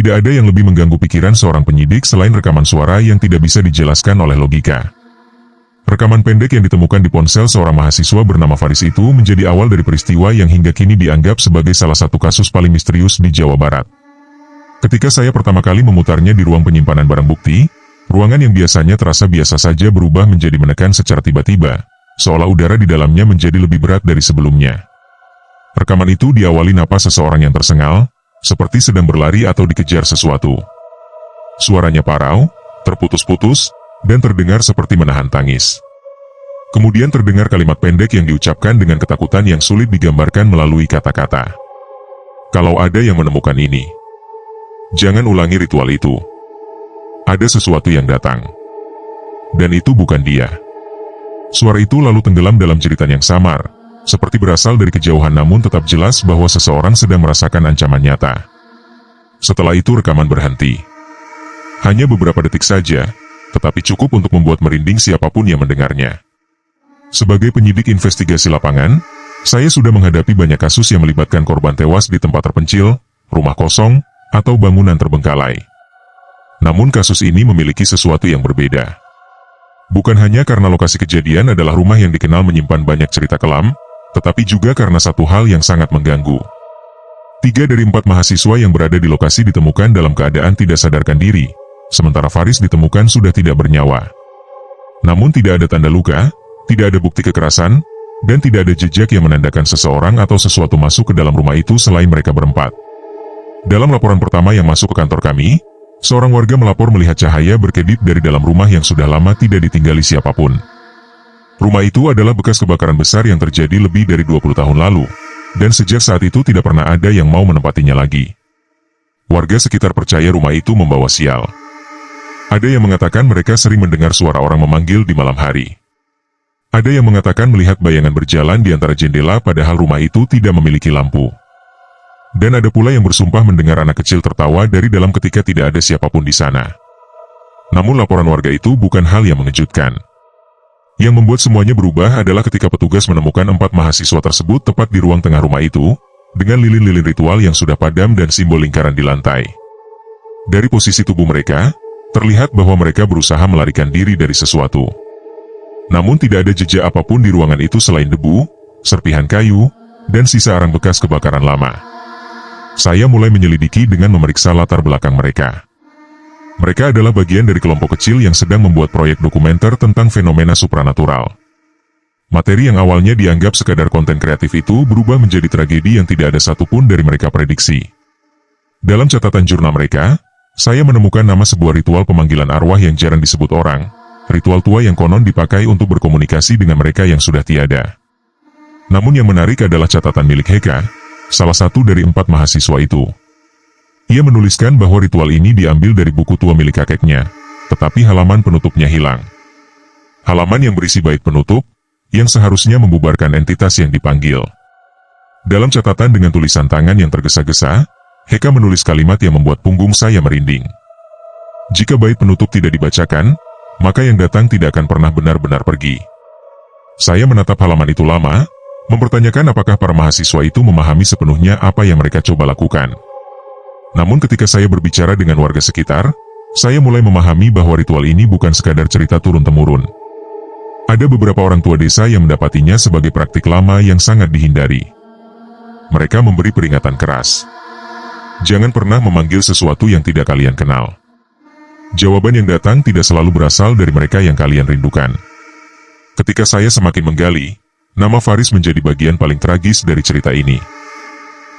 Tidak ada yang lebih mengganggu pikiran seorang penyidik selain rekaman suara yang tidak bisa dijelaskan oleh logika. Rekaman pendek yang ditemukan di ponsel seorang mahasiswa bernama Faris itu menjadi awal dari peristiwa yang hingga kini dianggap sebagai salah satu kasus paling misterius di Jawa Barat. Ketika saya pertama kali memutarnya di ruang penyimpanan barang bukti, ruangan yang biasanya terasa biasa saja berubah menjadi menekan secara tiba-tiba, seolah udara di dalamnya menjadi lebih berat dari sebelumnya. Rekaman itu diawali napas seseorang yang tersengal, seperti sedang berlari atau dikejar sesuatu. Suaranya parau, terputus-putus, dan terdengar seperti menahan tangis. Kemudian terdengar kalimat pendek yang diucapkan dengan ketakutan yang sulit digambarkan melalui kata-kata. Kalau ada yang menemukan ini, jangan ulangi ritual itu. Ada sesuatu yang datang. Dan itu bukan dia. Suara itu lalu tenggelam dalam jeritan yang samar, seperti berasal dari kejauhan namun tetap jelas bahwa seseorang sedang merasakan ancaman nyata. Setelah itu rekaman berhenti. Hanya beberapa detik saja, tetapi cukup untuk membuat merinding siapapun yang mendengarnya. Sebagai penyidik investigasi lapangan, saya sudah menghadapi banyak kasus yang melibatkan korban tewas di tempat terpencil, rumah kosong, atau bangunan terbengkalai. Namun kasus ini memiliki sesuatu yang berbeda. Bukan hanya karena lokasi kejadian adalah rumah yang dikenal menyimpan banyak cerita kelam, tetapi juga karena satu hal yang sangat mengganggu. 3 dari 4 mahasiswa yang berada di lokasi ditemukan dalam keadaan tidak sadarkan diri, sementara Faris ditemukan sudah tidak bernyawa. Namun tidak ada tanda luka, tidak ada bukti kekerasan, dan tidak ada jejak yang menandakan seseorang atau sesuatu masuk ke dalam rumah itu selain mereka berempat. Dalam laporan pertama yang masuk ke kantor kami, seorang warga melapor melihat cahaya berkedip dari dalam rumah yang sudah lama tidak ditinggali siapapun. Rumah itu adalah bekas kebakaran besar yang terjadi lebih dari 20 tahun lalu, dan sejak saat itu tidak pernah ada yang mau menempatinya lagi. Warga sekitar percaya rumah itu membawa sial. Ada yang mengatakan mereka sering mendengar suara orang memanggil di malam hari. Ada yang mengatakan melihat bayangan berjalan di antara jendela padahal rumah itu tidak memiliki lampu. Dan ada pula yang bersumpah mendengar anak kecil tertawa dari dalam ketika tidak ada siapapun di sana. Namun laporan warga itu bukan hal yang mengejutkan. Yang membuat semuanya berubah adalah ketika petugas menemukan 4 mahasiswa tersebut tepat di ruang tengah rumah itu, dengan lilin-lilin ritual yang sudah padam dan simbol lingkaran di lantai. Dari posisi tubuh mereka, terlihat bahwa mereka berusaha melarikan diri dari sesuatu. Namun tidak ada jejak apapun di ruangan itu selain debu, serpihan kayu, dan sisa arang bekas kebakaran lama. Saya mulai menyelidiki dengan memeriksa latar belakang mereka. Mereka adalah bagian dari kelompok kecil yang sedang membuat proyek dokumenter tentang fenomena supranatural. Materi yang awalnya dianggap sekadar konten kreatif itu berubah menjadi tragedi yang tidak ada satupun dari mereka prediksi. Dalam catatan jurnal mereka, saya menemukan nama sebuah ritual pemanggilan arwah yang jarang disebut orang, ritual tua yang konon dipakai untuk berkomunikasi dengan mereka yang sudah tiada. Namun yang menarik adalah catatan milik Heka, salah satu dari 4 mahasiswa itu. Ia menuliskan bahwa ritual ini diambil dari buku tua milik kakeknya, tetapi halaman penutupnya hilang. Halaman yang berisi bait penutup, yang seharusnya membubarkan entitas yang dipanggil. Dalam catatan dengan tulisan tangan yang tergesa-gesa, Heka menulis kalimat yang membuat punggung saya merinding. Jika bait penutup tidak dibacakan, maka yang datang tidak akan pernah benar-benar pergi. Saya menatap halaman itu lama, mempertanyakan apakah para mahasiswa itu memahami sepenuhnya apa yang mereka coba lakukan. Namun ketika saya berbicara dengan warga sekitar, saya mulai memahami bahwa ritual ini bukan sekadar cerita turun-temurun. Ada beberapa orang tua desa yang mendapatinya sebagai praktik lama yang sangat dihindari. Mereka memberi peringatan keras. Jangan pernah memanggil sesuatu yang tidak kalian kenal. Jawaban yang datang tidak selalu berasal dari mereka yang kalian rindukan. Ketika saya semakin menggali, nama Faris menjadi bagian paling tragis dari cerita ini.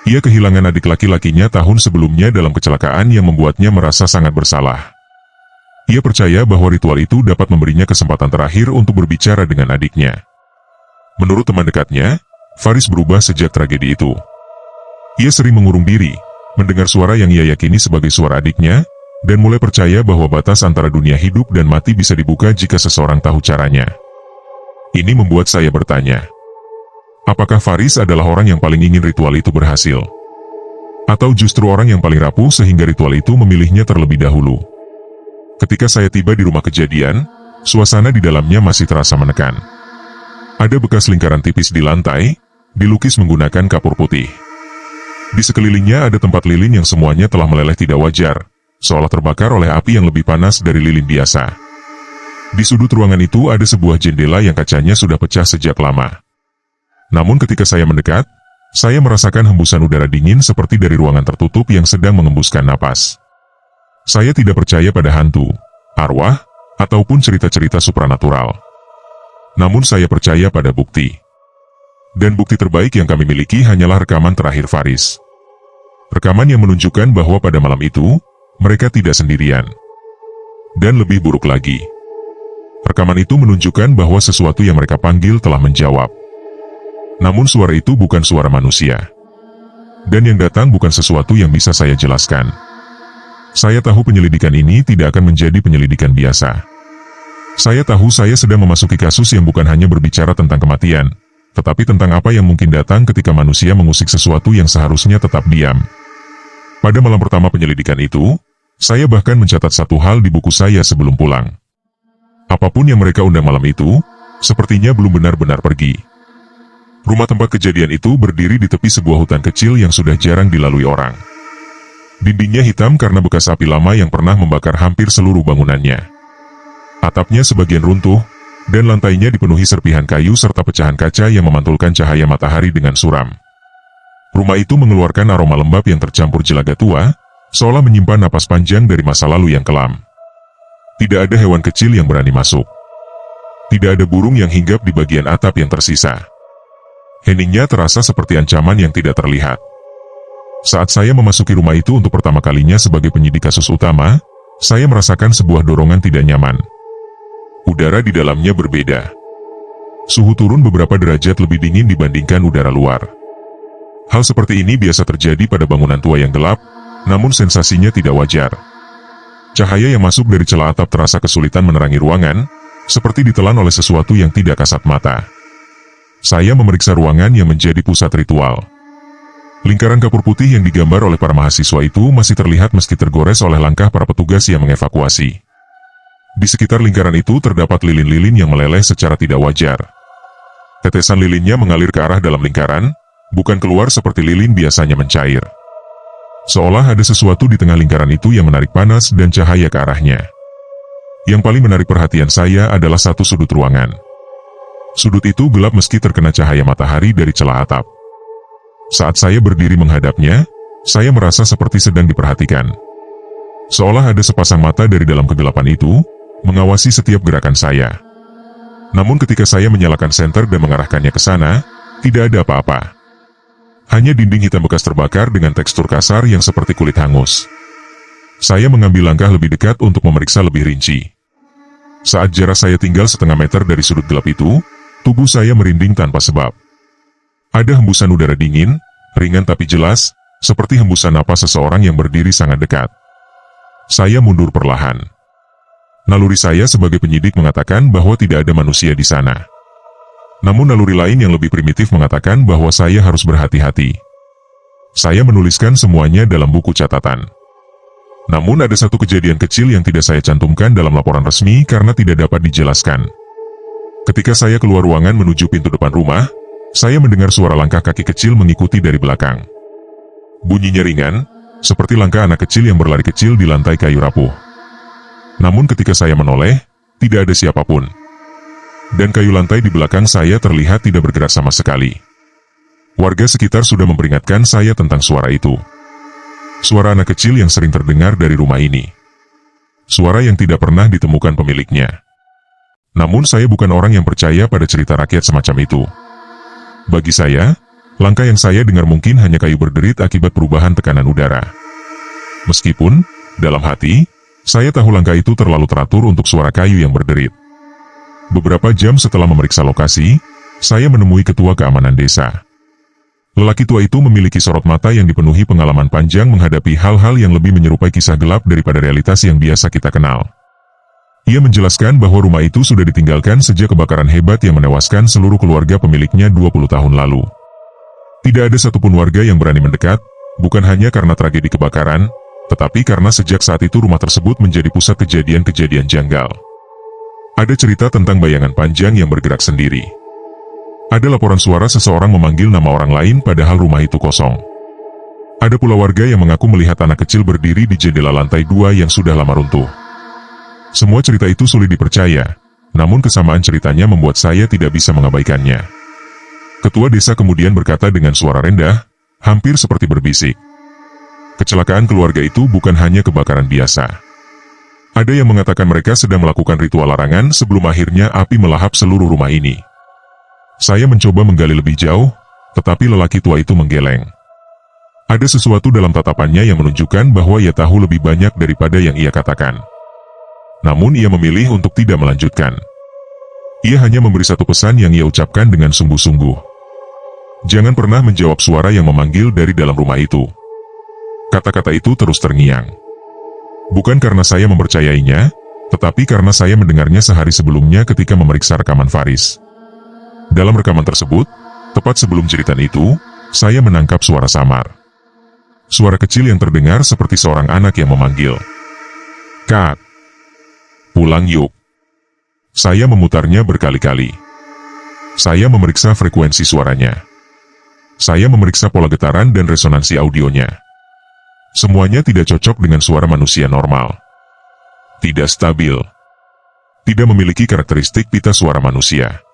Ia kehilangan adik laki-lakinya tahun sebelumnya dalam kecelakaan yang membuatnya merasa sangat bersalah. Ia percaya bahwa ritual itu dapat memberinya kesempatan terakhir untuk berbicara dengan adiknya. Menurut teman dekatnya, Faris berubah sejak tragedi itu. Ia sering mengurung diri, mendengar suara yang ia yakini sebagai suara adiknya, dan mulai percaya bahwa batas antara dunia hidup dan mati bisa dibuka jika seseorang tahu caranya. Ini membuat saya bertanya, apakah Faris adalah orang yang paling ingin ritual itu berhasil? Atau justru orang yang paling rapuh sehingga ritual itu memilihnya terlebih dahulu? Ketika saya tiba di rumah kejadian, suasana di dalamnya masih terasa menekan. Ada bekas lingkaran tipis di lantai, dilukis menggunakan kapur putih. Di sekelilingnya ada tempat lilin yang semuanya telah meleleh tidak wajar, seolah terbakar oleh api yang lebih panas dari lilin biasa. Di sudut ruangan itu ada sebuah jendela yang kacanya sudah pecah sejak lama. Namun ketika saya mendekat, saya merasakan hembusan udara dingin seperti dari ruangan tertutup yang sedang mengembuskan napas. Saya tidak percaya pada hantu, arwah, ataupun cerita-cerita supranatural. Namun saya percaya pada bukti. Dan bukti terbaik yang kami miliki hanyalah rekaman terakhir Faris. Rekaman yang menunjukkan bahwa pada malam itu, mereka tidak sendirian. Dan lebih buruk lagi, rekaman itu menunjukkan bahwa sesuatu yang mereka panggil telah menjawab. Namun suara itu bukan suara manusia. Dan yang datang bukan sesuatu yang bisa saya jelaskan. Saya tahu penyelidikan ini tidak akan menjadi penyelidikan biasa. Saya tahu saya sedang memasuki kasus yang bukan hanya berbicara tentang kematian, tetapi tentang apa yang mungkin datang ketika manusia mengusik sesuatu yang seharusnya tetap diam. Pada malam pertama penyelidikan itu, saya bahkan mencatat satu hal di buku saya sebelum pulang. Apapun yang mereka undang malam itu, sepertinya belum benar-benar pergi. Rumah tempat kejadian itu berdiri di tepi sebuah hutan kecil yang sudah jarang dilalui orang. Dindingnya hitam karena bekas api lama yang pernah membakar hampir seluruh bangunannya. Atapnya sebagian runtuh, dan lantainya dipenuhi serpihan kayu serta pecahan kaca yang memantulkan cahaya matahari dengan suram. Rumah itu mengeluarkan aroma lembab yang tercampur jelaga tua, seolah menyimpan napas panjang dari masa lalu yang kelam. Tidak ada hewan kecil yang berani masuk. Tidak ada burung yang hinggap di bagian atap yang tersisa. Heningnya terasa seperti ancaman yang tidak terlihat. Saat saya memasuki rumah itu untuk pertama kalinya sebagai penyidik kasus utama, saya merasakan sebuah dorongan tidak nyaman. Udara di dalamnya berbeda. Suhu turun beberapa derajat lebih dingin dibandingkan udara luar. Hal seperti ini biasa terjadi pada bangunan tua yang gelap, namun sensasinya tidak wajar. Cahaya yang masuk dari celah atap terasa kesulitan menerangi ruangan, seperti ditelan oleh sesuatu yang tidak kasat mata. Saya memeriksa ruangan yang menjadi pusat ritual. Lingkaran kapur putih yang digambar oleh para mahasiswa itu masih terlihat meski tergores oleh langkah para petugas yang mengevakuasi. Di sekitar lingkaran itu terdapat lilin-lilin yang meleleh secara tidak wajar. Tetesan lilinnya mengalir ke arah dalam lingkaran, bukan keluar seperti lilin biasanya mencair. Seolah ada sesuatu di tengah lingkaran itu yang menarik panas dan cahaya ke arahnya. Yang paling menarik perhatian saya adalah satu sudut ruangan. Sudut itu gelap meski terkena cahaya matahari dari celah atap. Saat saya berdiri menghadapnya, saya merasa seperti sedang diperhatikan. Seolah ada sepasang mata dari dalam kegelapan itu, mengawasi setiap gerakan saya. Namun ketika saya menyalakan senter dan mengarahkannya ke sana, tidak ada apa-apa. Hanya dinding hitam bekas terbakar dengan tekstur kasar yang seperti kulit hangus. Saya mengambil langkah lebih dekat untuk memeriksa lebih rinci. Saat jarak saya tinggal setengah meter dari sudut gelap itu, tubuh saya merinding tanpa sebab. Ada hembusan udara dingin, ringan tapi jelas, seperti hembusan napas seseorang yang berdiri sangat dekat. Saya mundur perlahan. Naluri saya sebagai penyidik mengatakan bahwa tidak ada manusia di sana. Namun naluri lain yang lebih primitif mengatakan bahwa saya harus berhati-hati. Saya menuliskan semuanya dalam buku catatan. Namun ada satu kejadian kecil yang tidak saya cantumkan dalam laporan resmi karena tidak dapat dijelaskan. Ketika saya keluar ruangan menuju pintu depan rumah, saya mendengar suara langkah kaki kecil mengikuti dari belakang. Bunyinya ringan, seperti langkah anak kecil yang berlari kecil di lantai kayu rapuh. Namun ketika saya menoleh, tidak ada siapapun. Dan kayu lantai di belakang saya terlihat tidak bergerak sama sekali. Warga sekitar sudah memperingatkan saya tentang suara itu. Suara anak kecil yang sering terdengar dari rumah ini. Suara yang tidak pernah ditemukan pemiliknya. Namun saya bukan orang yang percaya pada cerita rakyat semacam itu. Bagi saya, langkah yang saya dengar mungkin hanya kayu berderit akibat perubahan tekanan udara. Meskipun, dalam hati, saya tahu langkah itu terlalu teratur untuk suara kayu yang berderit. Beberapa jam setelah memeriksa lokasi, saya menemui ketua keamanan desa. Lelaki tua itu memiliki sorot mata yang dipenuhi pengalaman panjang menghadapi hal-hal yang lebih menyerupai kisah gelap daripada realitas yang biasa kita kenal. Ia menjelaskan bahwa rumah itu sudah ditinggalkan sejak kebakaran hebat yang menewaskan seluruh keluarga pemiliknya 20 tahun lalu. Tidak ada satupun warga yang berani mendekat, bukan hanya karena tragedi kebakaran, tetapi karena sejak saat itu rumah tersebut menjadi pusat kejadian-kejadian janggal. Ada cerita tentang bayangan panjang yang bergerak sendiri. Ada laporan suara seseorang memanggil nama orang lain padahal rumah itu kosong. Ada pula warga yang mengaku melihat anak kecil berdiri di jendela lantai 2 yang sudah lama runtuh. Semua cerita itu sulit dipercaya, namun kesamaan ceritanya membuat saya tidak bisa mengabaikannya. Ketua desa kemudian berkata dengan suara rendah, hampir seperti berbisik. Kecelakaan keluarga itu bukan hanya kebakaran biasa. Ada yang mengatakan mereka sedang melakukan ritual larangan sebelum akhirnya api melahap seluruh rumah ini. Saya mencoba menggali lebih jauh, tetapi lelaki tua itu menggeleng. Ada sesuatu dalam tatapannya yang menunjukkan bahwa ia tahu lebih banyak daripada yang ia katakan. Namun ia memilih untuk tidak melanjutkan. Ia hanya memberi satu pesan yang ia ucapkan dengan sungguh-sungguh. Jangan pernah menjawab suara yang memanggil dari dalam rumah itu. Kata-kata itu terus terngiang. Bukan karena saya mempercayainya, tetapi karena saya mendengarnya sehari sebelumnya ketika memeriksa rekaman Faris. Dalam rekaman tersebut, tepat sebelum jeritan itu, saya menangkap suara samar. Suara kecil yang terdengar seperti seorang anak yang memanggil. Kak, pulang yuk. Saya memutarnya berkali-kali. Saya memeriksa frekuensi suaranya. Saya memeriksa pola getaran dan resonansi audionya. Semuanya tidak cocok dengan suara manusia normal. Tidak stabil. Tidak memiliki karakteristik pita suara manusia.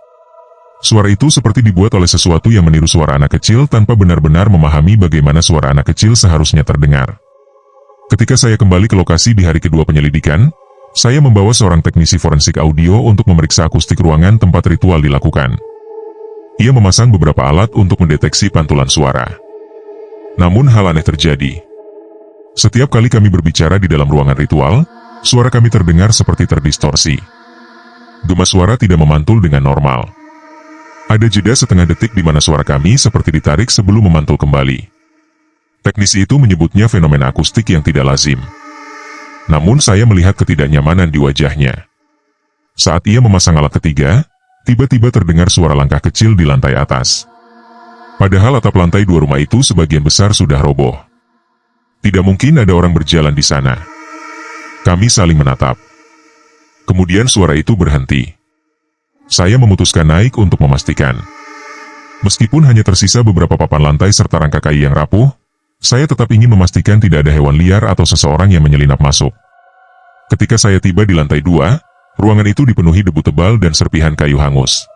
Suara itu seperti dibuat oleh sesuatu yang meniru suara anak kecil tanpa benar-benar memahami bagaimana suara anak kecil seharusnya terdengar. Ketika saya kembali ke lokasi di hari kedua penyelidikan, saya membawa seorang teknisi forensik audio untuk memeriksa akustik ruangan tempat ritual dilakukan. Ia memasang beberapa alat untuk mendeteksi pantulan suara. Namun hal aneh terjadi. Setiap kali kami berbicara di dalam ruangan ritual, suara kami terdengar seperti terdistorsi. Gema suara tidak memantul dengan normal. Ada jeda setengah detik di mana suara kami seperti ditarik sebelum memantul kembali. Teknisi itu menyebutnya fenomena akustik yang tidak lazim. Namun saya melihat ketidaknyamanan di wajahnya. Saat ia memasang alat ketiga, tiba-tiba terdengar suara langkah kecil di lantai atas. Padahal atap lantai 2 rumah itu sebagian besar sudah roboh. Tidak mungkin ada orang berjalan di sana. Kami saling menatap. Kemudian suara itu berhenti. Saya memutuskan naik untuk memastikan. Meskipun hanya tersisa beberapa papan lantai serta rangka kayu yang rapuh, saya tetap ingin memastikan tidak ada hewan liar atau seseorang yang menyelinap masuk. Ketika saya tiba di lantai 2, ruangan itu dipenuhi debu tebal dan serpihan kayu hangus.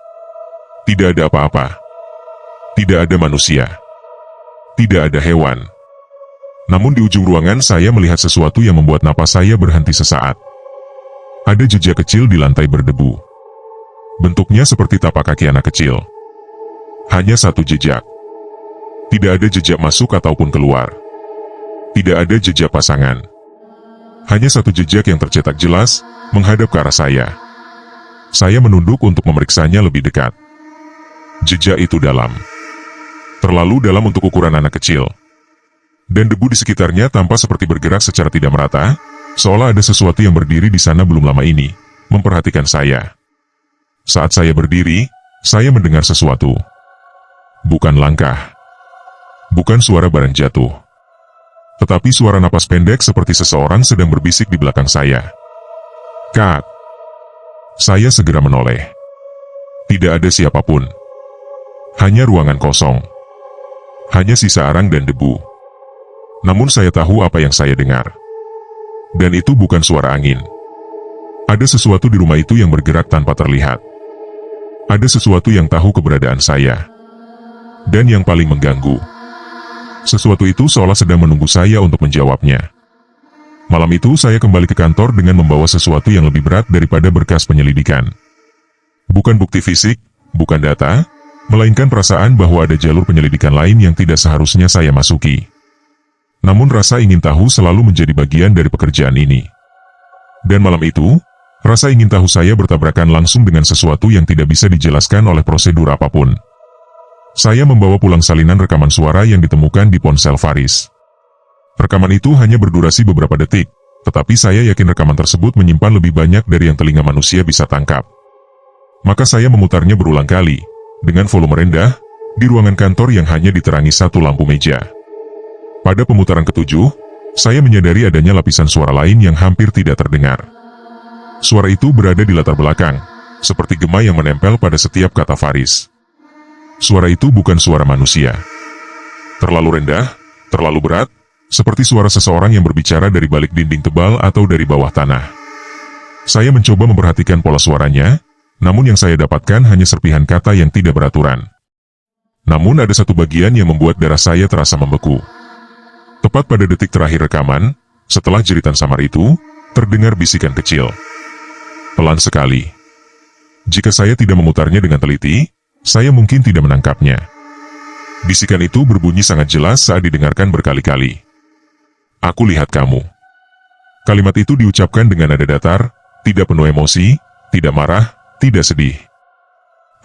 Tidak ada apa-apa. Tidak ada manusia. Tidak ada hewan. Namun di ujung ruangan saya melihat sesuatu yang membuat napas saya berhenti sesaat. Ada jejak kecil di lantai berdebu. Bentuknya seperti tapak kaki anak kecil. Hanya satu jejak. Tidak ada jejak masuk ataupun keluar. Tidak ada jejak pasangan. Hanya satu jejak yang tercetak jelas, menghadap ke arah saya. Saya menunduk untuk memeriksanya lebih dekat. Jejak itu dalam. Terlalu dalam untuk ukuran anak kecil. Dan debu di sekitarnya tampak seperti bergerak secara tidak merata, seolah ada sesuatu yang berdiri di sana belum lama ini, memperhatikan saya. Saat saya berdiri, saya mendengar sesuatu. Bukan langkah. Bukan suara barang jatuh. Tetapi suara napas pendek seperti seseorang sedang berbisik di belakang saya. Kak. Saya segera menoleh. Tidak ada siapapun. Hanya ruangan kosong. Hanya sisa arang dan debu. Namun saya tahu apa yang saya dengar. Dan itu bukan suara angin. Ada sesuatu di rumah itu yang bergerak tanpa terlihat. Ada sesuatu yang tahu keberadaan saya. Dan yang paling mengganggu. Sesuatu itu seolah sedang menunggu saya untuk menjawabnya. Malam itu saya kembali ke kantor dengan membawa sesuatu yang lebih berat daripada berkas penyelidikan. Bukan bukti fisik, bukan data, melainkan perasaan bahwa ada jalur penyelidikan lain yang tidak seharusnya saya masuki. Namun rasa ingin tahu selalu menjadi bagian dari pekerjaan ini. Dan malam itu, rasa ingin tahu saya bertabrakan langsung dengan sesuatu yang tidak bisa dijelaskan oleh prosedur apapun. Saya membawa pulang salinan rekaman suara yang ditemukan di ponsel Faris. Rekaman itu hanya berdurasi beberapa detik, tetapi saya yakin rekaman tersebut menyimpan lebih banyak dari yang telinga manusia bisa tangkap. Maka saya memutarnya berulang kali, dengan volume rendah, di ruangan kantor yang hanya diterangi satu lampu meja. Pada pemutaran ketujuh, saya menyadari adanya lapisan suara lain yang hampir tidak terdengar. Suara itu berada di latar belakang, seperti gema yang menempel pada setiap kata Faris. Suara itu bukan suara manusia. Terlalu rendah, Terlalu berat, seperti suara seseorang yang berbicara dari balik dinding tebal atau dari bawah tanah. Saya mencoba memperhatikan pola suaranya, namun yang saya dapatkan hanya serpihan kata yang tidak beraturan. Namun ada satu bagian yang membuat darah saya terasa membeku. Tepat pada detik terakhir rekaman, setelah jeritan samar itu, terdengar bisikan kecil. Pelan sekali. Jika saya tidak memutarnya dengan teliti, saya mungkin tidak menangkapnya. Bisikan itu berbunyi sangat jelas saat didengarkan berkali-kali. Aku lihat kamu. Kalimat itu diucapkan dengan nada datar, tidak penuh emosi, tidak marah, tidak sedih.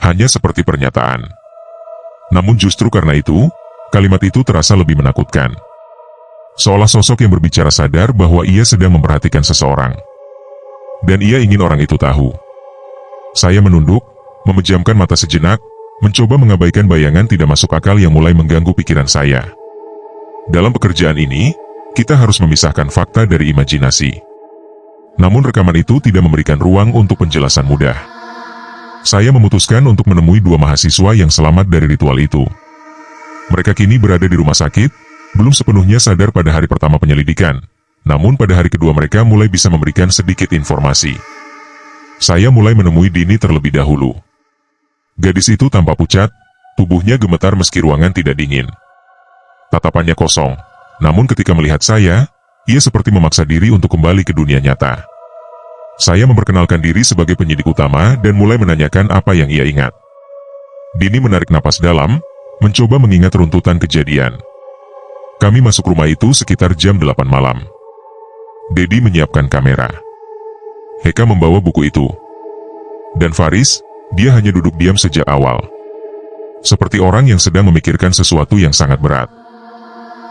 Hanya seperti pernyataan. Namun justru karena itu, kalimat itu terasa lebih menakutkan. Seolah sosok yang berbicara sadar bahwa ia sedang memperhatikan seseorang. Dan ia ingin orang itu tahu. Saya menunduk, memejamkan mata sejenak, mencoba mengabaikan bayangan tidak masuk akal yang mulai mengganggu pikiran saya. Dalam pekerjaan ini, kita harus memisahkan fakta dari imajinasi. Namun rekaman itu tidak memberikan ruang untuk penjelasan mudah. Saya memutuskan untuk menemui dua mahasiswa yang selamat dari ritual itu. Mereka kini berada di rumah sakit, belum sepenuhnya sadar pada hari pertama penyelidikan, namun pada hari kedua mereka mulai bisa memberikan sedikit informasi. Saya mulai menemui Dini terlebih dahulu. Gadis itu tampak pucat, tubuhnya gemetar meski ruangan tidak dingin. Tatapannya kosong, namun ketika melihat saya, ia seperti memaksa diri untuk kembali ke dunia nyata. Saya memperkenalkan diri sebagai penyidik utama dan mulai menanyakan apa yang ia ingat. Dini menarik napas dalam, mencoba mengingat runtutan kejadian. Kami masuk rumah itu sekitar jam 8 malam. Dedi menyiapkan kamera. Heka membawa buku itu. Dan Faris, dia hanya duduk diam sejak awal. Seperti orang yang sedang memikirkan sesuatu yang sangat berat.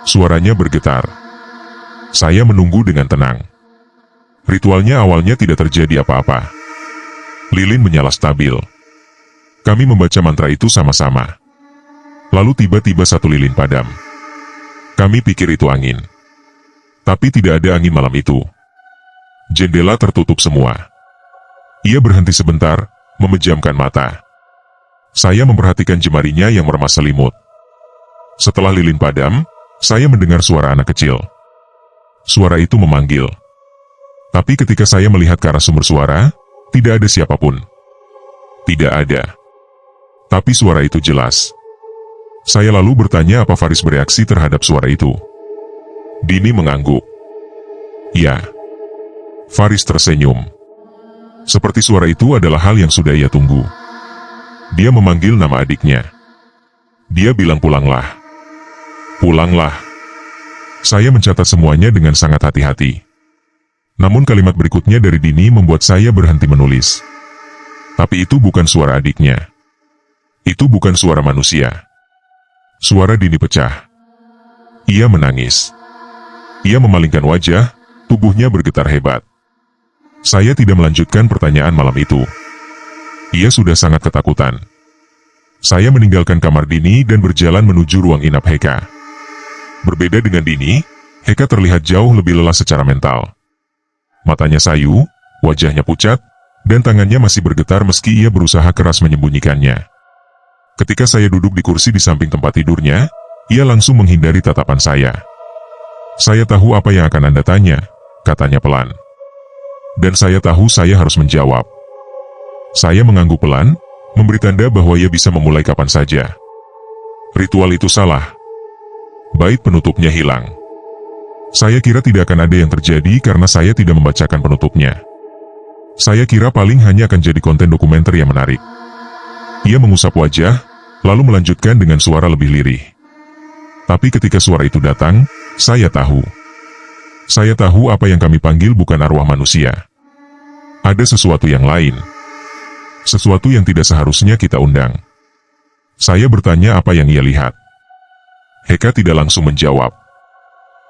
Suaranya bergetar. Saya menunggu dengan tenang. Ritualnya awalnya tidak terjadi apa-apa. Lilin menyala stabil. Kami membaca mantra itu sama-sama. Lalu tiba-tiba satu lilin padam. Kami pikir itu angin. Tapi tidak ada angin malam itu. Jendela tertutup semua. Ia berhenti sebentar, memejamkan mata. Saya memperhatikan jemarinya yang meremas selimut. Setelah lilin padam, saya mendengar suara anak kecil. Suara itu memanggil. Tapi ketika saya melihat ke arah sumber suara, tidak ada siapapun. Tidak ada. Tapi suara itu jelas. Saya lalu bertanya apa Faris bereaksi terhadap suara itu. Dini mengangguk. Ya. Faris tersenyum. Seperti suara itu adalah hal yang sudah ia tunggu. Dia memanggil nama adiknya. Dia bilang pulanglah. Pulanglah. Saya mencatat semuanya dengan sangat hati-hati. Namun kalimat berikutnya dari Dini membuat saya berhenti menulis. Tapi itu bukan suara adiknya. Itu bukan suara manusia. Suara Dini pecah. Ia menangis. Ia memalingkan wajah, tubuhnya bergetar hebat. Saya tidak melanjutkan pertanyaan malam itu. Ia sudah sangat ketakutan. Saya meninggalkan kamar Dini dan berjalan menuju ruang inap Heka. Berbeda dengan Dini, Heka terlihat jauh lebih lelah secara mental. Matanya sayu, wajahnya pucat, dan tangannya masih bergetar meski ia berusaha keras menyembunyikannya. Ketika saya duduk di kursi di samping tempat tidurnya, ia langsung menghindari tatapan saya. Saya tahu apa yang akan Anda tanya, katanya pelan. Dan saya tahu saya harus menjawab. Saya mengangguk pelan, memberi tanda bahwa ia bisa memulai kapan saja. Ritual itu salah. Bait penutupnya hilang. Saya kira tidak akan ada yang terjadi karena saya tidak membacakan penutupnya. Saya kira paling hanya akan jadi konten dokumenter yang menarik. Ia mengusap wajah, lalu melanjutkan dengan suara lebih lirih. Tapi ketika suara itu datang, saya tahu. Saya tahu apa yang kami panggil bukan arwah manusia. Ada sesuatu yang lain. Sesuatu yang tidak seharusnya kita undang. Saya bertanya apa yang ia lihat. Heka tidak langsung menjawab.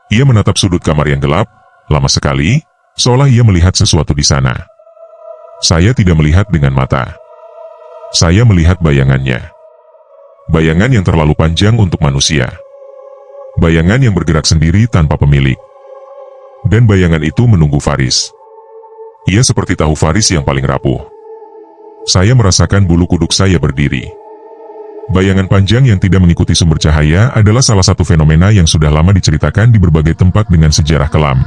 Ia menatap sudut kamar yang gelap, lama sekali, seolah ia melihat sesuatu di sana. Saya tidak melihat dengan mata. Saya melihat bayangannya. Bayangan yang terlalu panjang untuk manusia. Bayangan yang bergerak sendiri tanpa pemilik. Dan bayangan itu menunggu Faris. Ia seperti tahu Faris yang paling rapuh. Saya merasakan bulu kuduk saya berdiri. Bayangan panjang yang tidak mengikuti sumber cahaya adalah salah satu fenomena yang sudah lama diceritakan di berbagai tempat dengan sejarah kelam.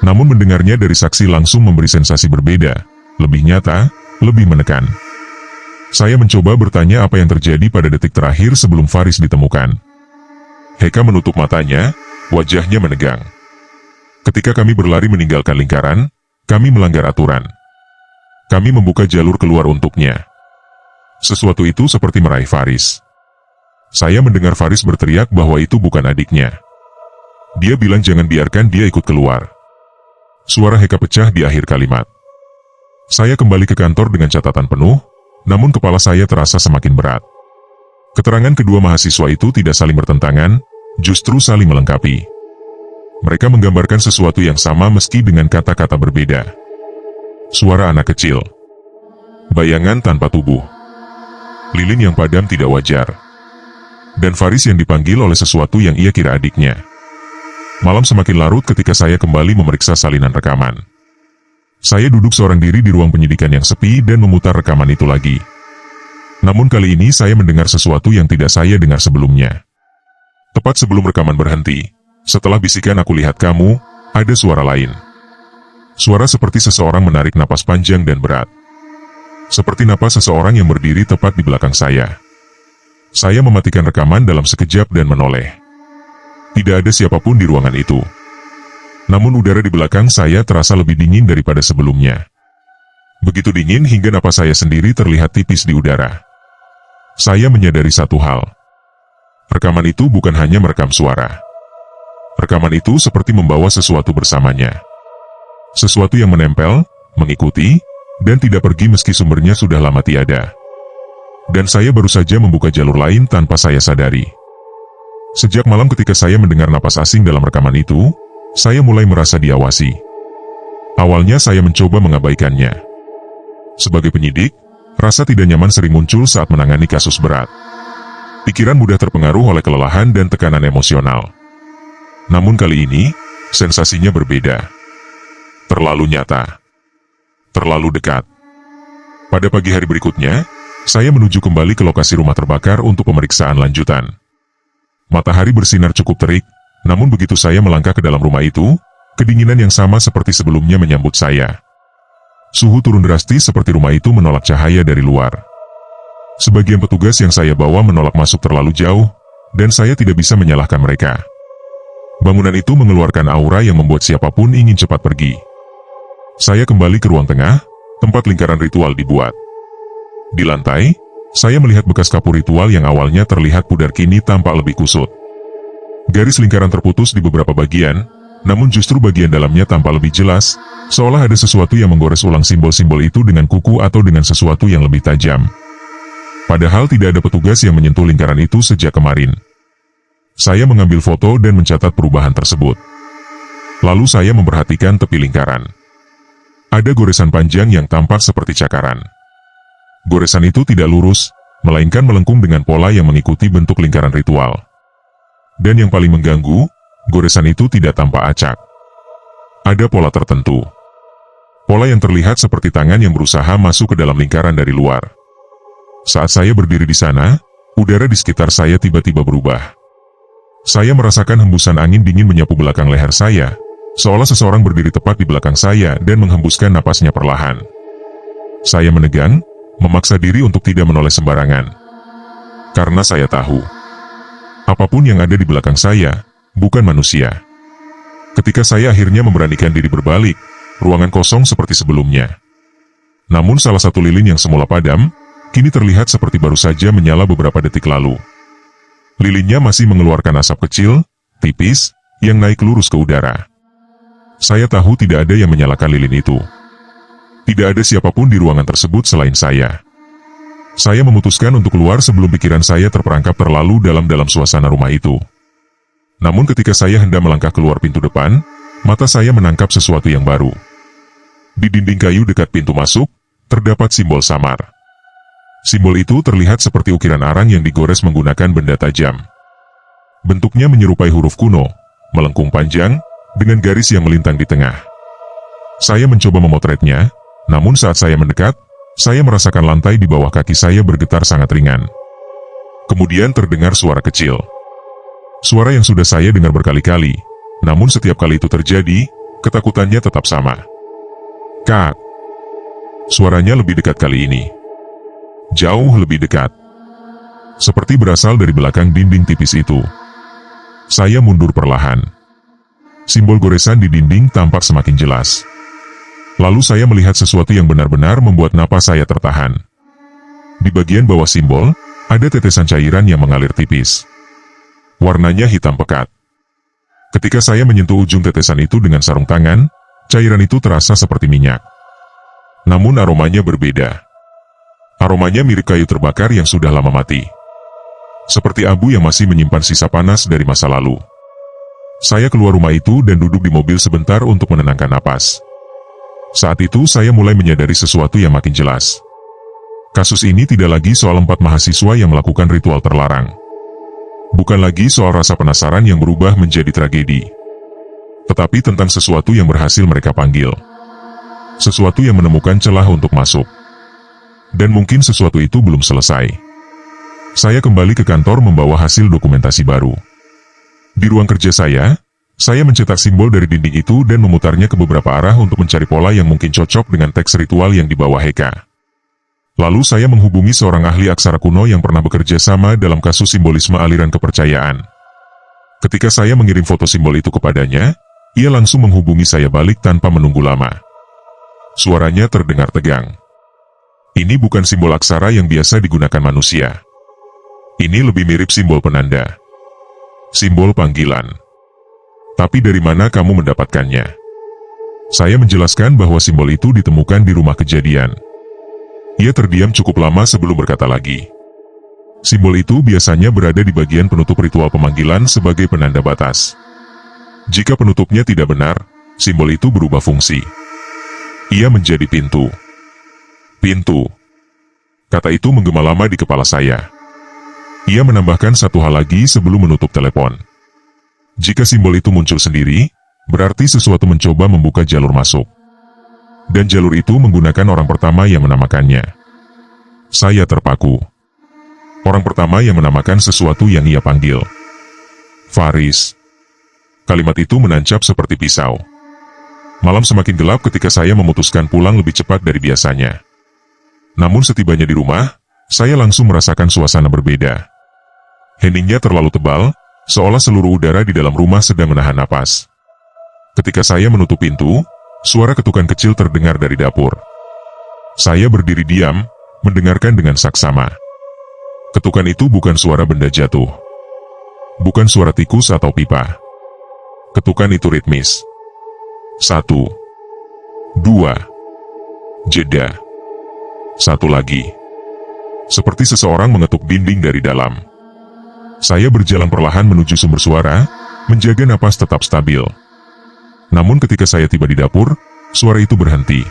Namun mendengarnya dari saksi langsung memberi sensasi berbeda, lebih nyata, lebih menekan. Saya mencoba bertanya apa yang terjadi pada detik terakhir sebelum Faris ditemukan. Heka menutup matanya, wajahnya menegang. Ketika kami berlari meninggalkan lingkaran, kami melanggar aturan. Kami membuka jalur keluar untuknya. Sesuatu itu seperti meraih Faris. Saya mendengar Faris berteriak bahwa itu bukan adiknya. Dia bilang jangan biarkan dia ikut keluar. Suara Heka pecah di akhir kalimat. Saya kembali ke kantor dengan catatan penuh, namun kepala saya terasa semakin berat. Keterangan kedua mahasiswa itu tidak saling bertentangan, justru saling melengkapi. Mereka menggambarkan sesuatu yang sama meski dengan kata-kata berbeda. Suara anak kecil. Bayangan tanpa tubuh. Lilin yang padam tidak wajar. Dan Faris yang dipanggil oleh sesuatu yang ia kira adiknya. Malam semakin larut ketika saya kembali memeriksa salinan rekaman. Saya duduk seorang diri di ruang penyidikan yang sepi dan memutar rekaman itu lagi. Namun kali ini saya mendengar sesuatu yang tidak saya dengar sebelumnya. Tepat sebelum rekaman berhenti, setelah bisikan aku lihat kamu, ada suara lain. Suara seperti seseorang menarik napas panjang dan berat. Seperti napas seseorang yang berdiri tepat di belakang saya. Saya mematikan rekaman dalam sekejap dan menoleh. Tidak ada siapapun di ruangan itu. Namun udara di belakang saya terasa lebih dingin daripada sebelumnya. Begitu dingin hingga napas saya sendiri terlihat tipis di udara. Saya menyadari satu hal. Rekaman itu bukan hanya merekam suara. Rekaman itu seperti membawa sesuatu bersamanya. Sesuatu yang menempel, mengikuti, dan tidak pergi meski sumbernya sudah lama tiada. Dan saya baru saja membuka jalur lain tanpa saya sadari. Sejak malam ketika saya mendengar napas asing dalam rekaman itu, saya mulai merasa diawasi. Awalnya saya mencoba mengabaikannya. Sebagai penyidik, rasa tidak nyaman sering muncul saat menangani kasus berat. Pikiran mudah terpengaruh oleh kelelahan dan tekanan emosional. Namun kali ini, sensasinya berbeda. Terlalu nyata. Terlalu dekat. Pada pagi hari berikutnya, saya menuju kembali ke lokasi rumah terbakar untuk pemeriksaan lanjutan. Matahari bersinar cukup terik, namun begitu saya melangkah ke dalam rumah itu, kedinginan yang sama seperti sebelumnya menyambut saya. Suhu turun drastis seperti rumah itu menolak cahaya dari luar. Sebagian petugas yang saya bawa menolak masuk terlalu jauh, dan saya tidak bisa menyalahkan mereka. Bangunan itu mengeluarkan aura yang membuat siapapun ingin cepat pergi. Saya kembali ke ruang tengah, tempat lingkaran ritual dibuat. Di lantai, saya melihat bekas kapur ritual yang awalnya terlihat pudar kini tampak lebih kusut. Garis lingkaran terputus di beberapa bagian, namun justru bagian dalamnya tampak lebih jelas, seolah ada sesuatu yang menggores ulang simbol-simbol itu dengan kuku atau dengan sesuatu yang lebih tajam. Padahal tidak ada petugas yang menyentuh lingkaran itu sejak kemarin. Saya mengambil foto dan mencatat perubahan tersebut. Lalu saya memperhatikan tepi lingkaran. Ada goresan panjang yang tampak seperti cakaran. Goresan itu tidak lurus, melainkan melengkung dengan pola yang mengikuti bentuk lingkaran ritual. Dan yang paling mengganggu, goresan itu tidak tampak acak. Ada pola tertentu. Pola yang terlihat seperti tangan yang berusaha masuk ke dalam lingkaran dari luar. Saat saya berdiri di sana, udara di sekitar saya tiba-tiba berubah. Saya merasakan hembusan angin dingin menyapu belakang leher saya, seolah seseorang berdiri tepat di belakang saya dan menghembuskan napasnya perlahan. Saya menegang, memaksa diri untuk tidak menoleh sembarangan. Karena saya tahu, apapun yang ada di belakang saya, bukan manusia. Ketika saya akhirnya memberanikan diri berbalik, ruangan kosong seperti sebelumnya. Namun salah satu lilin yang semula padam, kini terlihat seperti baru saja menyala beberapa detik lalu. Lilinnya masih mengeluarkan asap kecil, tipis, yang naik lurus ke udara. Saya tahu tidak ada yang menyalakan lilin itu. Tidak ada siapapun di ruangan tersebut selain saya. Saya memutuskan untuk keluar sebelum pikiran saya terperangkap terlalu dalam suasana rumah itu. Namun ketika saya hendak melangkah keluar pintu depan, mata saya menangkap sesuatu yang baru. Di dinding kayu dekat pintu masuk, terdapat simbol samar. Simbol itu terlihat seperti ukiran arang yang digores menggunakan benda tajam. Bentuknya menyerupai huruf kuno, melengkung panjang, dengan garis yang melintang di tengah. Saya mencoba memotretnya, namun saat saya mendekat, saya merasakan lantai di bawah kaki saya bergetar sangat ringan. Kemudian terdengar suara kecil. Suara yang sudah saya dengar berkali-kali, namun setiap kali itu terjadi, ketakutannya tetap sama. Kak! Suaranya lebih dekat kali ini. Jauh lebih dekat. Seperti berasal dari belakang dinding tipis itu. Saya mundur perlahan. Simbol goresan di dinding tampak semakin jelas. Lalu saya melihat sesuatu yang benar-benar membuat napas saya tertahan. Di bagian bawah simbol, ada tetesan cairan yang mengalir tipis. Warnanya hitam pekat. Ketika saya menyentuh ujung tetesan itu dengan sarung tangan, cairan itu terasa seperti minyak. Namun aromanya berbeda. Aromanya mirip kayu terbakar yang sudah lama mati. Seperti abu yang masih menyimpan sisa panas dari masa lalu. Saya keluar rumah itu dan duduk di mobil sebentar untuk menenangkan napas. Saat itu saya mulai menyadari sesuatu yang makin jelas. Kasus ini tidak lagi soal 4 mahasiswa yang melakukan ritual terlarang. Bukan lagi soal rasa penasaran yang berubah menjadi tragedi. Tetapi tentang sesuatu yang berhasil mereka panggil. Sesuatu yang menemukan celah untuk masuk. Dan mungkin sesuatu itu belum selesai. Saya kembali ke kantor membawa hasil dokumentasi baru. Di ruang kerja saya mencetak simbol dari dinding itu dan memutarnya ke beberapa arah untuk mencari pola yang mungkin cocok dengan teks ritual yang dibawa Heka. Lalu saya menghubungi seorang ahli aksara kuno yang pernah bekerja sama dalam kasus simbolisme aliran kepercayaan. Ketika saya mengirim foto simbol itu kepadanya, ia langsung menghubungi saya balik tanpa menunggu lama. Suaranya terdengar tegang. Ini bukan simbol aksara yang biasa digunakan manusia. Ini lebih mirip simbol penanda. Simbol panggilan. Tapi dari mana kamu mendapatkannya? Saya menjelaskan bahwa simbol itu ditemukan di rumah kejadian. Ia terdiam cukup lama sebelum berkata lagi. Simbol itu biasanya berada di bagian penutup ritual pemanggilan sebagai penanda batas. Jika penutupnya tidak benar, simbol itu berubah fungsi. Ia menjadi pintu. Pintu. Kata itu menggema lama di kepala saya. Ia menambahkan satu hal lagi sebelum menutup telepon. Jika simbol itu muncul sendiri, berarti sesuatu mencoba membuka jalur masuk. Dan jalur itu menggunakan orang pertama yang menamakannya. Saya terpaku. Orang pertama yang menamakan sesuatu yang ia panggil. Faris. Kalimat itu menancap seperti pisau. Malam semakin gelap ketika saya memutuskan pulang lebih cepat dari biasanya. Namun setibanya di rumah, saya langsung merasakan suasana berbeda. Heningnya terlalu tebal, seolah seluruh udara di dalam rumah sedang menahan napas. Ketika saya menutup pintu, suara ketukan kecil terdengar dari dapur. Saya berdiri diam, mendengarkan dengan saksama. Ketukan itu bukan suara benda jatuh. Bukan suara tikus atau pipa. Ketukan itu ritmis. 1, 2, jeda. 1 lagi. Seperti seseorang mengetuk dinding dari dalam. Saya berjalan perlahan menuju sumber suara, menjaga napas tetap stabil. Namun ketika saya tiba di dapur, suara itu berhenti.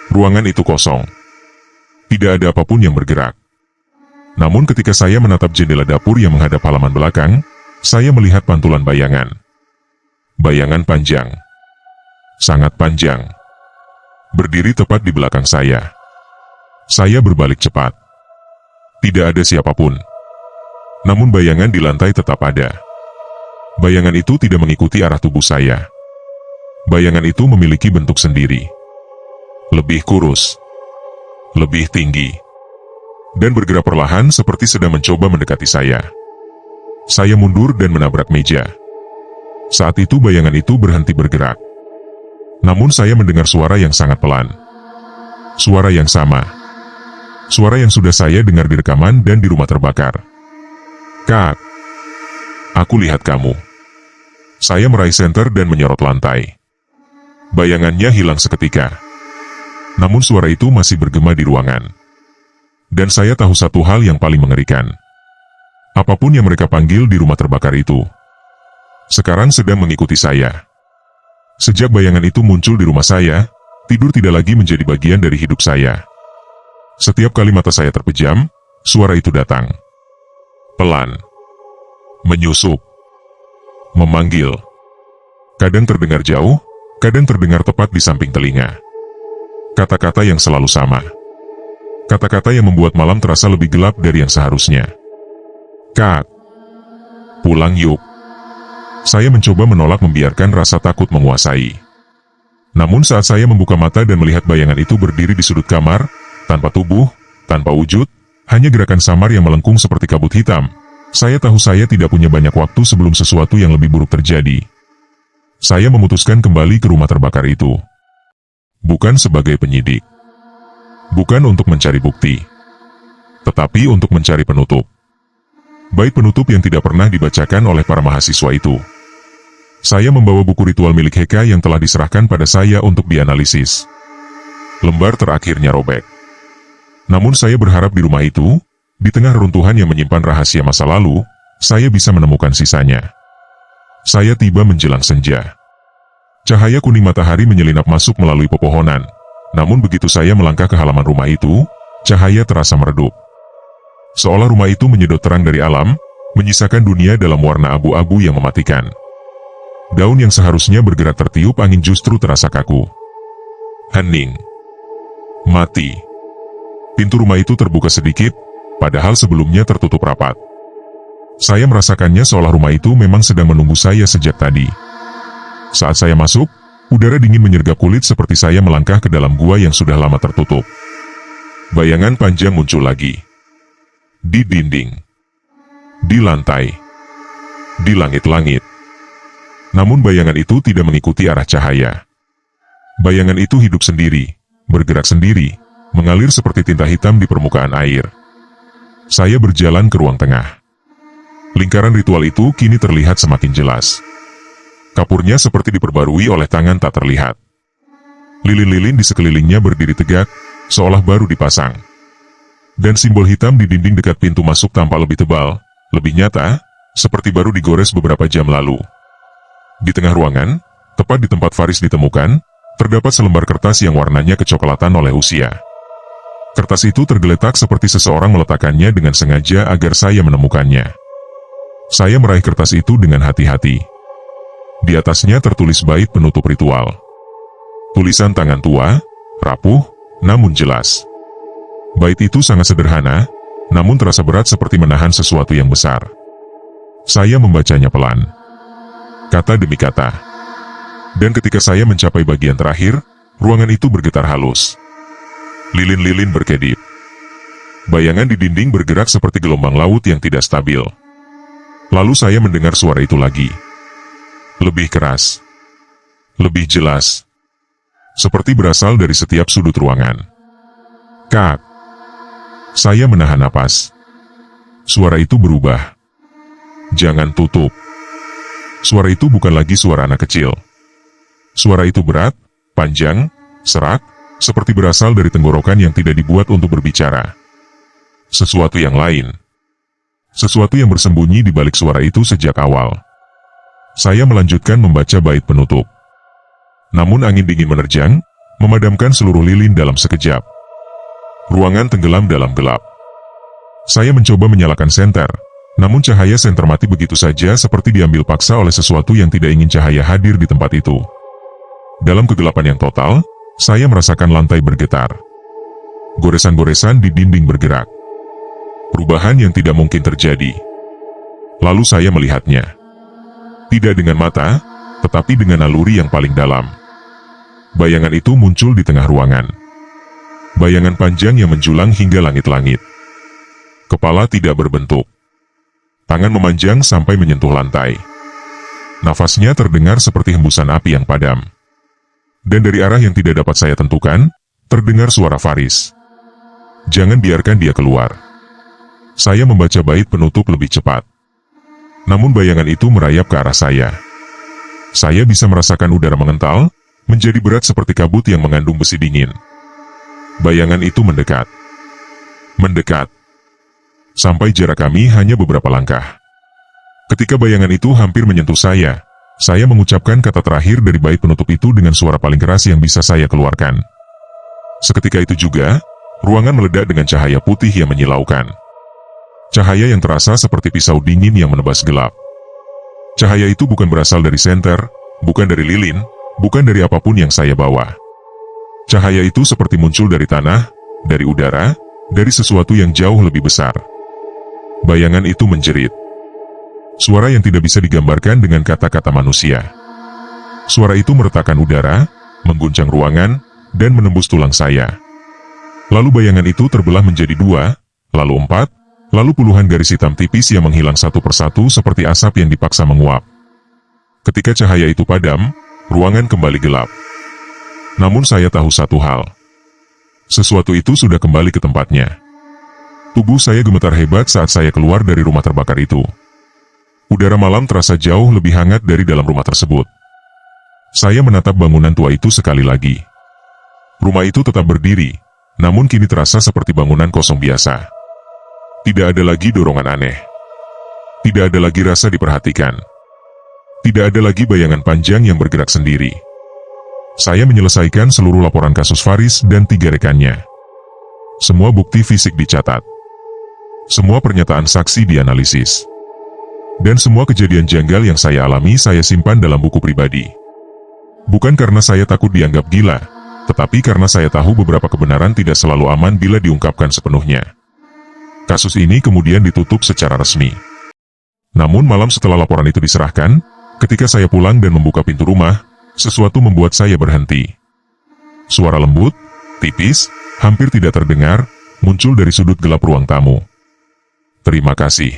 Ruangan itu kosong. Tidak ada apapun yang bergerak. Namun ketika saya menatap jendela dapur yang menghadap halaman belakang, saya melihat pantulan bayangan. Bayangan panjang. Sangat panjang. Berdiri tepat di belakang saya. Saya berbalik cepat. Tidak ada siapapun. Namun bayangan di lantai tetap ada. Bayangan itu tidak mengikuti arah tubuh saya. Bayangan itu memiliki bentuk sendiri. Lebih kurus. Lebih tinggi. Dan bergerak perlahan seperti sedang mencoba mendekati saya. Saya mundur dan menabrak meja. Saat itu bayangan itu berhenti bergerak. Namun saya mendengar suara yang sangat pelan. Suara yang sama. Suara yang sudah saya dengar di rekaman dan di rumah terbakar. Kak, aku lihat kamu. Saya meraih senter dan menyorot lantai. Bayangannya hilang seketika. Namun suara itu masih bergema di ruangan. Dan saya tahu satu hal yang paling mengerikan. Apapun yang mereka panggil di rumah terbakar itu, sekarang sedang mengikuti saya. Sejak bayangan itu muncul di rumah saya, tidur tidak lagi menjadi bagian dari hidup saya. Setiap kali mata saya terpejam, suara itu datang. Pelan. Menyusup. Memanggil. Kadang terdengar jauh, kadang terdengar tepat di samping telinga. Kata-kata yang selalu sama. Kata-kata yang membuat malam terasa lebih gelap dari yang seharusnya. Kak, pulang yuk. Saya mencoba menolak membiarkan rasa takut menguasai. Namun saat saya membuka mata dan melihat bayangan itu berdiri di sudut kamar, tanpa tubuh, tanpa wujud, hanya gerakan samar yang melengkung seperti kabut hitam, saya tahu saya tidak punya banyak waktu sebelum sesuatu yang lebih buruk terjadi. Saya memutuskan kembali ke rumah terbakar itu. Bukan sebagai penyidik. Bukan untuk mencari bukti. Tetapi untuk mencari penutup. Bait penutup yang tidak pernah dibacakan oleh para mahasiswa itu. Saya membawa buku ritual milik Heka yang telah diserahkan pada saya untuk dianalisis. Lembar terakhirnya robek. Namun saya berharap di rumah itu, di tengah reruntuhan yang menyimpan rahasia masa lalu, saya bisa menemukan sisanya. Saya tiba menjelang senja. Cahaya kuning matahari menyelinap masuk melalui pepohonan. Namun begitu saya melangkah ke halaman rumah itu, cahaya terasa meredup. Seolah rumah itu menyedot terang dari alam, menyisakan dunia dalam warna abu-abu yang mematikan. Daun yang seharusnya bergerak tertiup angin justru terasa kaku. Hening. Mati. Pintu rumah itu terbuka sedikit, padahal sebelumnya tertutup rapat. Saya merasakannya seolah rumah itu memang sedang menunggu saya sejak tadi. Saat saya masuk, udara dingin menyergap kulit seperti saya melangkah ke dalam gua yang sudah lama tertutup. Bayangan panjang muncul lagi. Di dinding, di lantai, di langit-langit. Namun bayangan itu tidak mengikuti arah cahaya. Bayangan itu hidup sendiri, bergerak sendiri, mengalir seperti tinta hitam di permukaan air. Saya berjalan ke ruang tengah. Lingkaran ritual itu kini terlihat semakin jelas. Kapurnya seperti diperbarui oleh tangan tak terlihat. Lilin-lilin di sekelilingnya berdiri tegak, seolah baru dipasang. Dan simbol hitam di dinding dekat pintu masuk tampak lebih tebal, lebih nyata, seperti baru digores beberapa jam lalu. Di tengah ruangan, tepat di tempat Faris ditemukan, terdapat selembar kertas yang warnanya kecoklatan oleh usia. Kertas itu tergeletak seperti seseorang meletakkannya dengan sengaja agar saya menemukannya. Saya meraih kertas itu dengan hati-hati. Di atasnya tertulis bait penutup ritual. Tulisan tangan tua, rapuh, namun jelas. Bait itu sangat sederhana, namun terasa berat seperti menahan sesuatu yang besar. Saya membacanya pelan, kata demi kata. Dan ketika saya mencapai bagian terakhir, ruangan itu bergetar halus. Lilin-lilin berkedip. Bayangan di dinding bergerak seperti gelombang laut yang tidak stabil. Lalu saya mendengar suara itu lagi. Lebih keras. Lebih jelas. Seperti berasal dari setiap sudut ruangan. Kak. Saya menahan napas. Suara itu berubah. Jangan tutup. Suara itu bukan lagi suara anak kecil. Suara itu berat, panjang, serak, seperti berasal dari tenggorokan yang tidak dibuat untuk berbicara. Sesuatu yang lain. Sesuatu yang bersembunyi di balik suara itu sejak awal. Saya melanjutkan membaca bait penutup. Namun angin dingin menerjang, memadamkan seluruh lilin dalam sekejap. Ruangan tenggelam dalam gelap. Saya mencoba menyalakan senter, namun cahaya senter mati begitu saja seperti diambil paksa oleh sesuatu yang tidak ingin cahaya hadir di tempat itu. Dalam kegelapan yang total, saya merasakan lantai bergetar. Goresan-goresan di dinding bergerak. Perubahan yang tidak mungkin terjadi. Lalu saya melihatnya. Tidak dengan mata, tetapi dengan naluri yang paling dalam. Bayangan itu muncul di tengah ruangan. Bayangan panjang yang menjulang hingga langit-langit. Kepala tidak berbentuk. Tangan memanjang sampai menyentuh lantai. Nafasnya terdengar seperti hembusan api yang padam. Dan dari arah yang tidak dapat saya tentukan, terdengar suara Faris. Jangan biarkan dia keluar. Saya membaca bait penutup lebih cepat. Namun bayangan itu merayap ke arah saya. Saya bisa merasakan udara mengental, menjadi berat seperti kabut yang mengandung besi dingin. Bayangan itu mendekat. Mendekat. Sampai jarak kami hanya beberapa langkah. Ketika bayangan itu hampir menyentuh saya mengucapkan kata terakhir dari bait penutup itu dengan suara paling keras yang bisa saya keluarkan. Seketika itu juga, ruangan meledak dengan cahaya putih yang menyilaukan. Cahaya yang terasa seperti pisau dingin yang menebas gelap. Cahaya itu bukan berasal dari senter, bukan dari lilin, bukan dari apapun yang saya bawa. Cahaya itu seperti muncul dari tanah, dari udara, dari sesuatu yang jauh lebih besar. Bayangan itu menjerit. Suara yang tidak bisa digambarkan dengan kata-kata manusia. Suara itu meretakkan udara, mengguncang ruangan, dan menembus tulang saya. Lalu bayangan itu terbelah menjadi 2, lalu 4, lalu puluhan garis hitam tipis yang menghilang satu persatu seperti asap yang dipaksa menguap. Ketika cahaya itu padam, ruangan kembali gelap. Namun saya tahu satu hal. Sesuatu itu sudah kembali ke tempatnya. Tubuh saya gemetar hebat saat saya keluar dari rumah terbakar itu. Udara malam terasa jauh lebih hangat dari dalam rumah tersebut. Saya menatap bangunan tua itu sekali lagi. Rumah itu tetap berdiri, namun kini terasa seperti bangunan kosong biasa. Tidak ada lagi dorongan aneh. Tidak ada lagi rasa diperhatikan. Tidak ada lagi bayangan panjang yang bergerak sendiri. Saya menyelesaikan seluruh laporan kasus Faris dan 3 rekannya. Semua bukti fisik dicatat. Semua pernyataan saksi dianalisis. Dan semua kejadian janggal yang saya alami saya simpan dalam buku pribadi. Bukan karena saya takut dianggap gila, tetapi karena saya tahu beberapa kebenaran tidak selalu aman bila diungkapkan sepenuhnya. Kasus ini kemudian ditutup secara resmi. Namun malam setelah laporan itu diserahkan, ketika saya pulang dan membuka pintu rumah, sesuatu membuat saya berhenti. Suara lembut, tipis, hampir tidak terdengar, muncul dari sudut gelap ruang tamu. Terima kasih.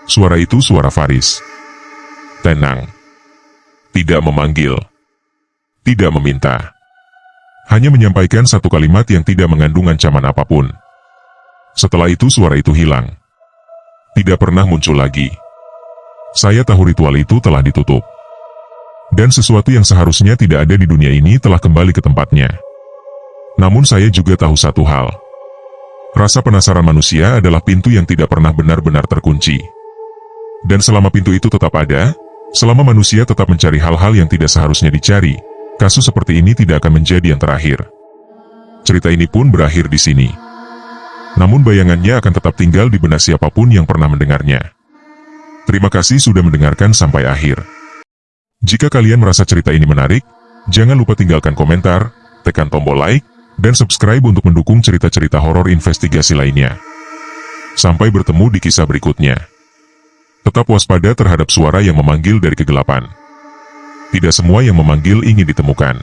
Suara itu suara Faris. Tenang. Tidak memanggil. Tidak meminta. Hanya menyampaikan satu kalimat yang tidak mengandung ancaman apapun. Setelah itu suara itu hilang. Tidak pernah muncul lagi. Saya tahu ritual itu telah ditutup. Dan sesuatu yang seharusnya tidak ada di dunia ini telah kembali ke tempatnya. Namun saya juga tahu satu hal. Rasa penasaran manusia adalah pintu yang tidak pernah benar-benar terkunci. Dan selama pintu itu tetap ada, selama manusia tetap mencari hal-hal yang tidak seharusnya dicari, kasus seperti ini tidak akan menjadi yang terakhir. Cerita ini pun berakhir di sini. Namun bayangannya akan tetap tinggal di benak siapapun yang pernah mendengarnya. Terima kasih sudah mendengarkan sampai akhir. Jika kalian merasa cerita ini menarik, jangan lupa tinggalkan komentar, tekan tombol like, dan subscribe untuk mendukung cerita-cerita horor investigasi lainnya. Sampai bertemu di kisah berikutnya. Tetap waspada terhadap suara yang memanggil dari kegelapan. Tidak semua yang memanggil ingin ditemukan.